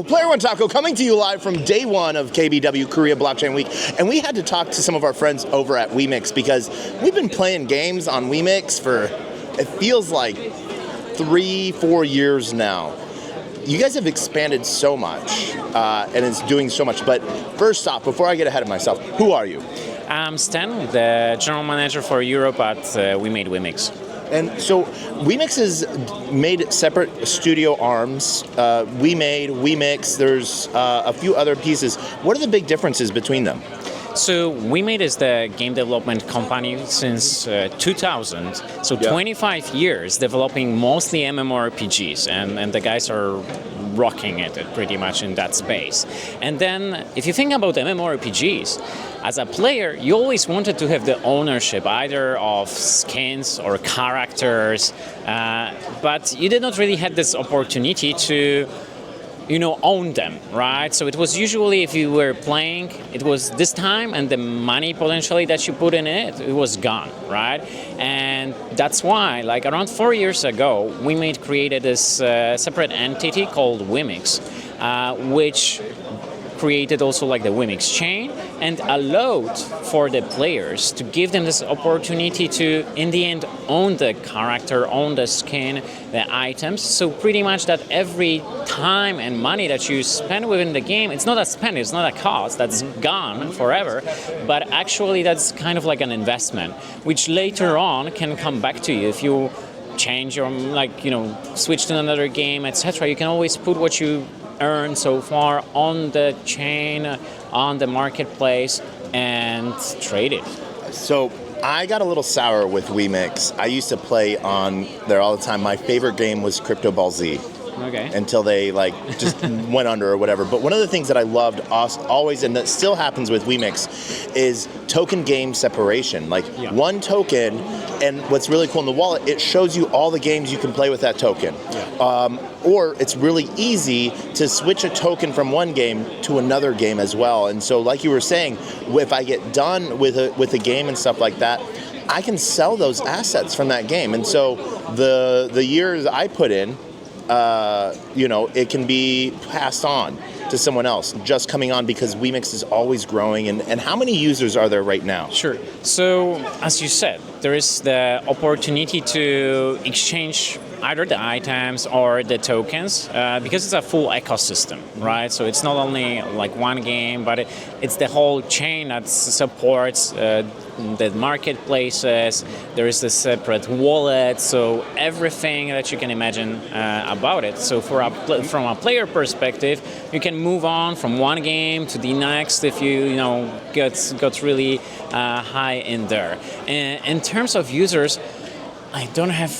Player One Taco coming to you live from day one of KBW Korea Blockchain Week. And we had to talk to some of our friends over at Wemix because we've been playing games on Wemix for, it feels like 3-4 years now. You guys have expanded so much and it's doing so much. But first off, before I get ahead of myself, who are you? I'm Stan, the general manager for Europe at Wemix. And so Wemix has made separate studio arms. Wemix, there's a few other pieces. What are the big differences between them? So Wemix is the game development company since 2000. So 25 years developing mostly MMORPGs, and the guys are rocking it pretty much in that space. And then if you think about MMORPGs, as a player, you always wanted to have the ownership either of skins or characters, but you did not really have this opportunity to own them, right? So it was usually, if you were playing, it was this time and the money potentially that you put in it was gone, right? And that's why, like around 4 years ago, Wemix created this separate entity called Wemix, which created also like the Wemix chain and allowed for the players to give them this opportunity to, in the end, own the character, own the skin, the items. So pretty much that every time and money that you spend within the game, it's not a spend, it's not a cost, that's gone forever, but actually that's kind of like an investment, which later on can come back to you if you change your, switch to another game, etc. You can always put what you earned so far on the chain, on the marketplace, and trade it. So I got a little sour with Wemix. I used to play on there all the time. My favorite game was Crypto Ball Z. Okay. Until they just went under or whatever. But one of the things that I loved always, and that still happens with Wemix, is token game separation. One token, and what's really cool in the wallet, it shows you all the games you can play with that token. Yeah. Or it's really easy to switch a token from one game to another game as well. And so like you were saying, if I get done with a game and stuff like that, I can sell those assets from that game. And so the years I put in, it can be passed on to someone else, just coming on because Wemix is always growing. And how many users are there right now? Sure. So, as you said, there is the opportunity to exchange either the items or the tokens because it's a full ecosystem, right? So it's not only like one game, but it's the whole chain that supports the marketplaces. There is a separate wallet, so everything that you can imagine about it. So from a player perspective, you can move on from one game to the next if you got really high in there. In terms of users, I don't have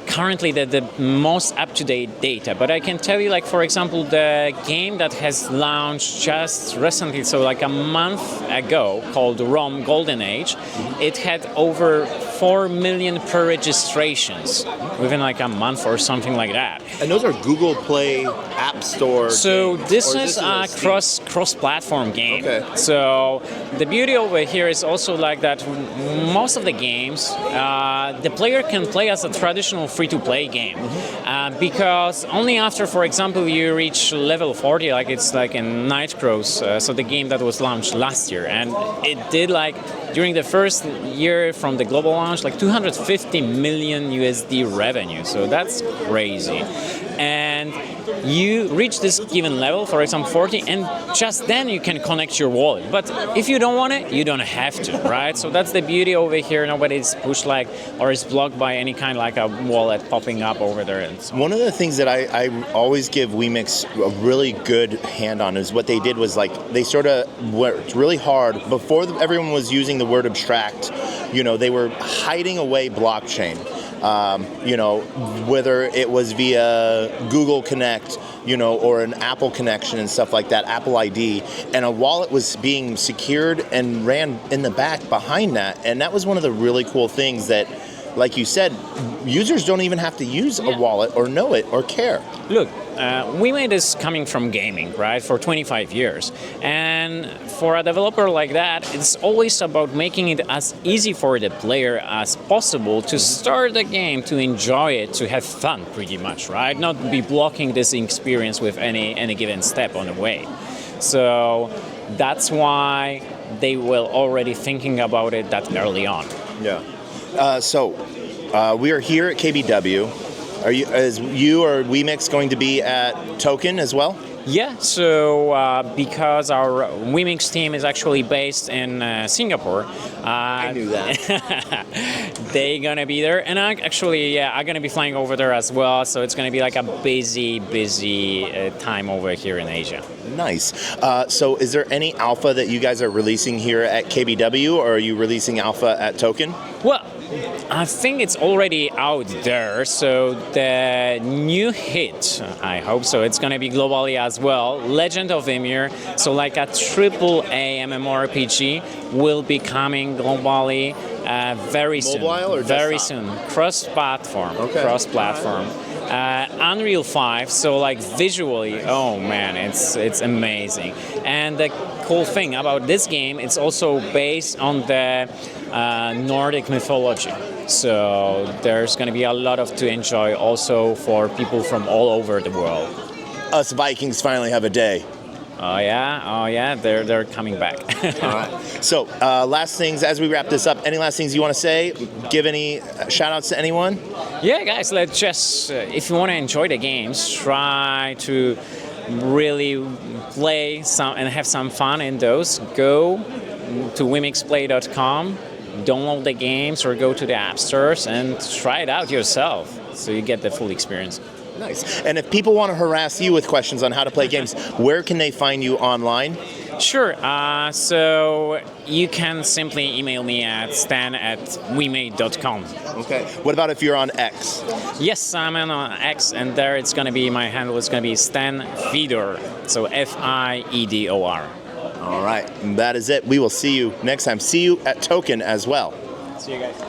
currently the most up-to-date data, but I can tell you, for example, the game that has launched just recently, so like a month ago, called Rome Golden Age, it had over 4 million per registrations within like a month or something like that. And those are Google Play App Store So games, this is a cross-platform game. Okay. So the beauty over here is also like that most of the games, the player can play as a traditional free-to-play game because only after, for example, you reach level 40, like it's like in Night Crows, so the game that was launched last year, and it did during the first year from the global launch, 250 million USD revenue. So that's crazy. And you reach this given level, for example 40, and just then you can connect your wallet. But if you don't want it, you don't have to, right? So that's the beauty over here. Nobody's pushed or is blocked by any kind of a wallet popping up over there. And so one of the things that I always give Wemix a really good hand on is what they did was they sort of worked really hard before everyone was using the word abstract. They were hiding away blockchain. Whether it was via Google Connect, or an Apple connection and stuff like that, Apple ID, and a wallet was being secured and ran in the back behind that. And that was one of the really cool things that like you said, users don't even have to use a wallet or know it or care. Look, Wemix is coming from gaming, right, for 25 years. And for a developer like that, it's always about making it as easy for the player as possible to start the game, to enjoy it, to have fun, pretty much, right? Not be blocking this experience with any given step on the way. So that's why they were already thinking about it that early on. Yeah. We are here at KBW. Is you or Wemix going to be at Token as well? Yeah, so because our Wemix team is actually based in Singapore, I knew that. they're gonna be there, and I'm gonna be flying over there as well. So it's gonna be like a busy time over here in Asia. Nice. So is there any alpha that you guys are releasing here at KBW, or are you releasing alpha at Token? Well, I think it's already out there, so the new hit, I hope so, it's going to be globally as well, Legend of Ymir, so like a AAA MMORPG will be coming globally very soon. Mobile or very desktop? soon. Cross-platform. Okay. Cross-platform. Unreal 5, so like visually, oh man, it's amazing. And the cool thing about this game, it's also based on the Nordic mythology. So there's going to be a lot to enjoy also for people from all over the world. Us Vikings finally have a day. Oh yeah, they're coming back. All right. So last things as we wrap this up, any last things you want to say? Give any shout outs to anyone? Yeah, guys, let's just, if you want to enjoy the games, try to really play some and have some fun in those. Go to wemixplay.com, download the games or go to the app stores and try it out yourself so you get the full experience. Nice. And if people want to harass you with questions on how to play games, where can they find you online? Sure. So you can simply email me at stan@wemade.com. Okay. What about if you're on X? Yes, I'm on X, and there it's going to be, my handle is going to be Stan Fiedor. So Fiedor. All right. And that is it. We will see you next time. See you at Token as well. See you guys.